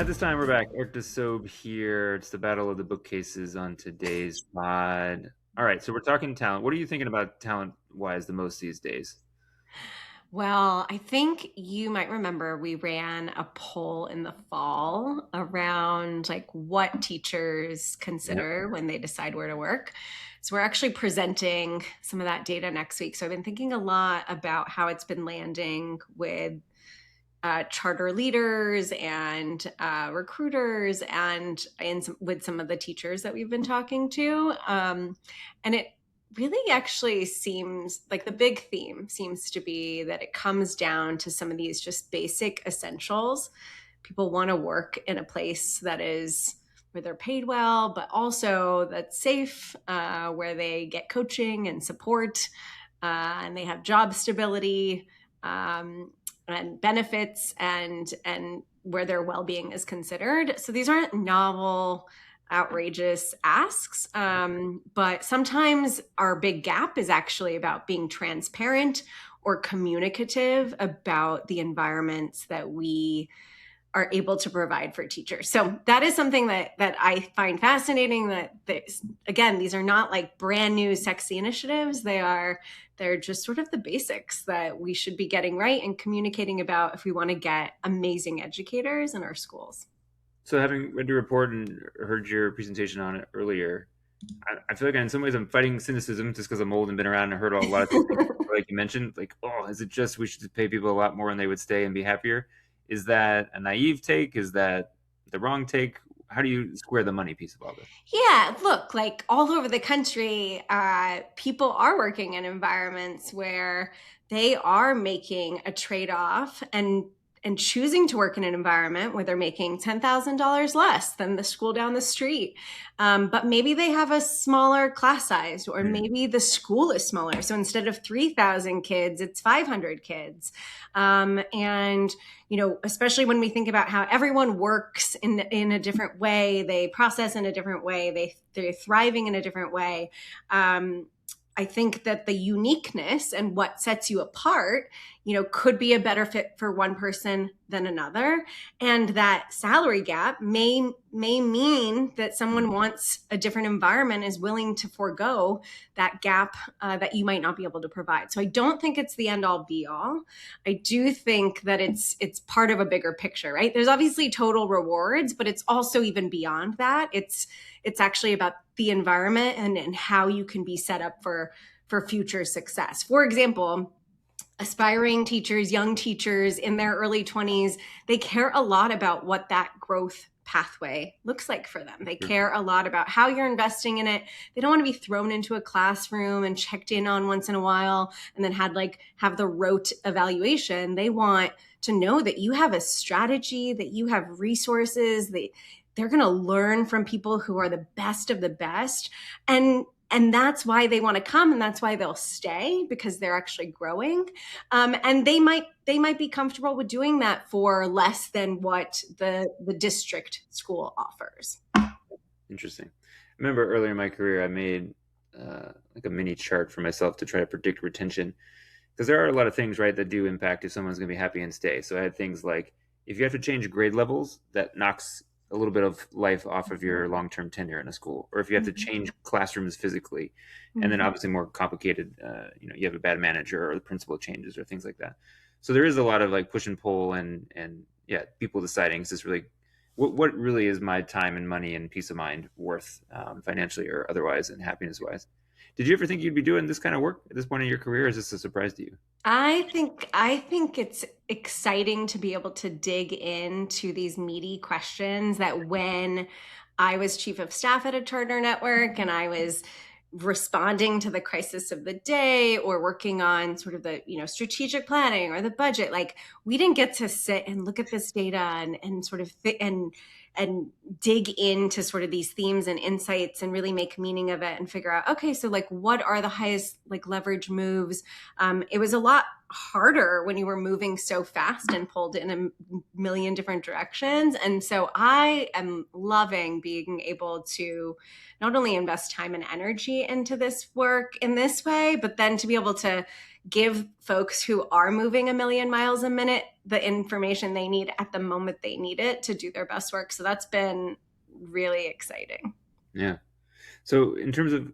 At this time, we're back. Eric DeSobe here. It's the battle of the bookcases on today's pod. All right, so we're talking talent. What are you thinking about talent-wise the most these days? Well, I think you might remember we ran a poll in the fall around like what teachers Yep. consider when they decide where to work. So we're actually presenting some of that data next week. So I've been thinking a lot about how it's been landing with charter leaders and recruiters and with some of the teachers that we've been talking to. And it really actually seems like the big theme seems to be that it comes down to some of these just basic essentials. People want to work in a place that is where they're paid well, but also that's safe, where they get coaching and support, and they have job stability. And benefits and where their well-being is considered. So these aren't novel, outrageous asks, but sometimes our big gap is actually about being transparent or communicative about the environments that we are able to provide for teachers. So that is something that I find fascinating. Again, these are not like brand new sexy initiatives. They're just sort of the basics that we should be getting right and communicating about if we want to get amazing educators in our schools. So having read your report and heard your presentation on it earlier, I feel like in some ways I'm fighting cynicism just because I'm old and been around and heard a lot of things, like you mentioned, like, oh, is it just we should just pay people a lot more and they would stay and be happier? Is that a naive take? Is that the wrong take? How do you square the money piece of all this? Yeah, look, like all over the country, people are working in environments where they are making a trade-off and choosing to work in an environment where they're making $10,000 less than the school down the street. But maybe they have a smaller class size, or Mm. maybe the school is smaller. So instead of 3,000 kids, it's 500 kids. And especially when we think about how everyone works in a different way, they process in a different way, they're thriving in a different way. I think that the uniqueness and what sets you apart, could be a better fit for one person than another. And that salary gap may mean that someone wants a different environment, is willing to forego that gap that you might not be able to provide. So I don't think it's the end all be all. I do think that it's part of a bigger picture, right? There's obviously total rewards, but it's also even beyond that. It's actually about the environment and how you can be set up for future success. For example, aspiring teachers, young teachers in their early 20s, they care a lot about what that growth pathway looks like for them. They care a lot about how you're investing in it. They don't want to be thrown into a classroom and checked in on once in a while and then have the rote evaluation. They want to know that you have a strategy, that you have resources, they're going to learn from people who are the best of the best. And that's why they want to come, and that's why they'll stay, because they're actually growing. And they might be comfortable with doing that for less than what the district school offers. Interesting. I remember earlier in my career, I made like a mini chart for myself to try to predict retention because there are a lot of things, right, that do impact if someone's going to be happy and stay. So I had things like if you have to change grade levels, that knocks a little bit of life off of your long-term tenure in a school, or if you have to change classrooms physically, and then obviously more complicated, you have a bad manager or the principal changes or things like that. So there is a lot of like push and pull and yeah, people deciding is this really what really is my time and money and peace of mind worth, financially or otherwise and happiness wise. Did you ever think you'd be doing this kind of work at this point in your career? Or is this a surprise to you? I think it's exciting to be able to dig into these meaty questions that when I was chief of staff at a charter network and I was responding to the crisis of the day or working on sort of the strategic planning or the budget, like we didn't get to sit and look at this data and sort of and dig into sort of these themes and insights and really make meaning of it and figure out, okay, so like what are the highest like leverage moves. It was a lot harder when you were moving so fast and pulled in a million different directions. And so I am loving being able to not only invest time and energy into this work in this way, but then to be able to give folks who are moving a million miles a minute the information they need at the moment they need it to do their best work. So that's been really exciting. Yeah. So in terms of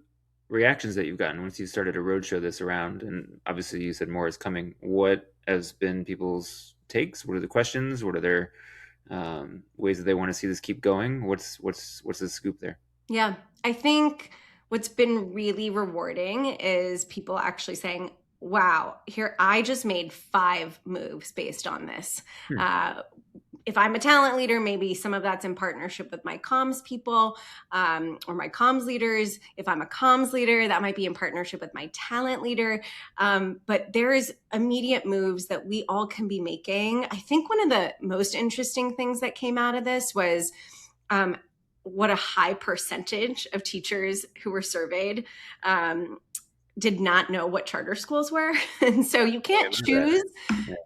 reactions that you've gotten once you started to roadshow this around, and obviously you said more is coming, what has been people's takes? What are the questions? What are their ways that they want to see this keep going? What's the scoop there? Yeah, I think what's been really rewarding is people actually saying, wow, here, I just made 5 moves based on this. Hmm. If I'm a talent leader, maybe some of that's in partnership with my comms people or my comms leaders. If I'm a comms leader, that might be in partnership with my talent leader. But there's immediate moves that we all can be making. I think one of the most interesting things that came out of this was what a high percentage of teachers who were surveyed did not know what charter schools were. And so you can't choose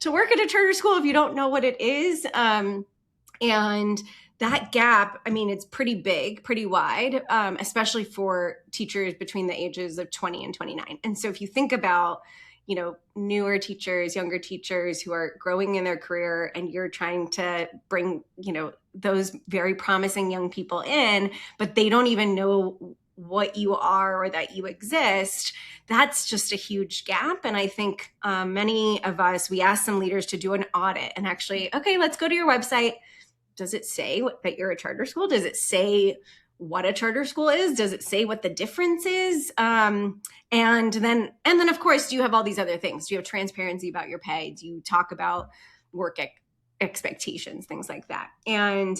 to work at a charter school if you don't know what it is. And that gap, I mean, it's pretty big, pretty wide, especially for teachers between the ages of 20 and 29. And so if you think about, you know, newer teachers, younger teachers who are growing in their career, and you're trying to bring, you know, those very promising young people in, but they don't even know what you are or that you exist, that's just a huge gap. And I think many of us, we asked some leaders to do an audit and actually, okay, let's go to your website. Does it say that you're a charter school? Does it say what a charter school is? Does it say what the difference is? And then of course, do you have all these other things? Do you have transparency about your pay? Do you talk about work expectations, things like that? And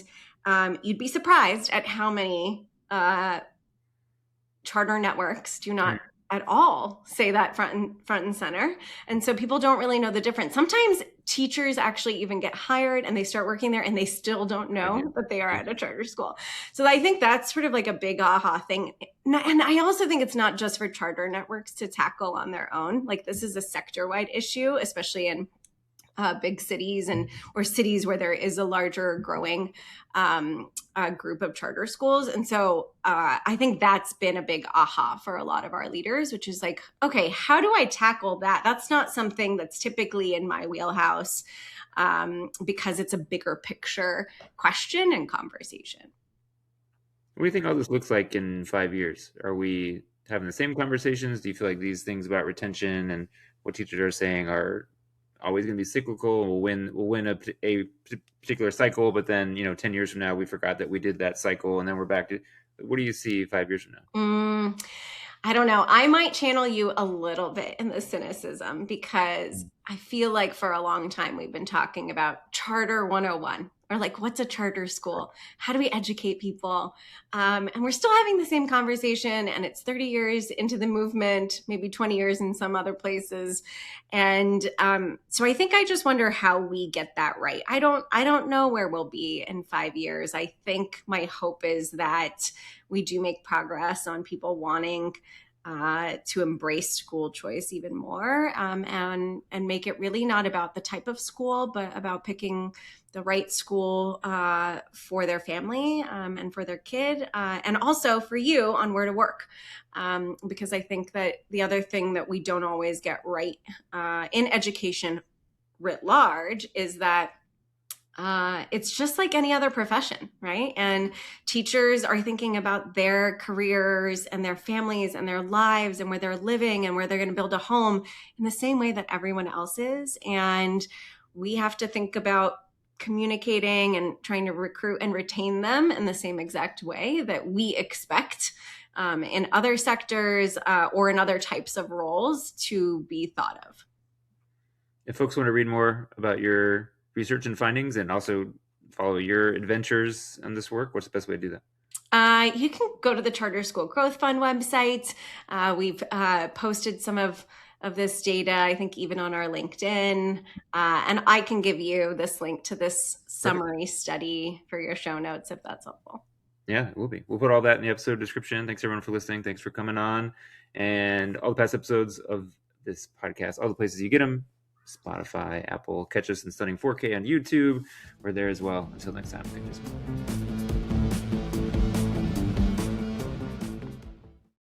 you'd be surprised at how many charter networks do not at all say that front and center. And so people don't really know the difference. Sometimes teachers actually even get hired and they start working there and they still don't know that they are at a charter school. So I think that's sort of like a big aha thing. And I also think it's not just for charter networks to tackle on their own. Like, this is a sector-wide issue, especially in big cities or cities where there is a larger growing group of charter schools. And so I think that's been a big aha for a lot of our leaders, which is like, okay, how do I tackle that? That's not something that's typically in my wheelhouse because it's a bigger picture question and conversation. What do you think all this looks like in 5 years? Are we having the same conversations? Do you feel like these things about retention and what teachers are saying are always going to be cyclical? We'll win a particular cycle, but then 10 years from now we forgot that we did that cycle, and then we're back to. What do you see 5 years from now? I don't know. I might channel you a little bit in the cynicism, because I feel like for a long time we've been talking about Charter 101, or like, what's a charter school? How do we educate people? And we're still having the same conversation, and it's 30 years into the movement, maybe 20 years in some other places. And so I think I just wonder how we get that right. I don't know where we'll be in 5 years. I think my hope is that we do make progress on people wanting to embrace school choice even more, and make it really not about the type of school, but about picking the right school for their family and for their kid, and also for you on where to work. Because I think that the other thing that we don't always get right in education writ large is that it's just like any other profession, right? And teachers are thinking about their careers and their families and their lives and where they're living and where they're going to build a home in the same way that everyone else is. And we have to think about communicating and trying to recruit and retain them in the same exact way that we expect in other sectors or in other types of roles to be thought of. If folks want to read more about your research and findings and also follow your adventures on this work, what's the best way to do that? You can go to the Charter School Growth Fund website. We've posted some of this data, I think even on our LinkedIn. And I can give you this link to this summary study for your show notes if that's helpful. Yeah, it will be. We'll put all that in the episode description. Thanks everyone for listening. Thanks for coming on. And all the past episodes of this podcast, all the places you get them, Spotify, Apple. Catch us in stunning 4K on YouTube. We're there as well. Until next time, thank you.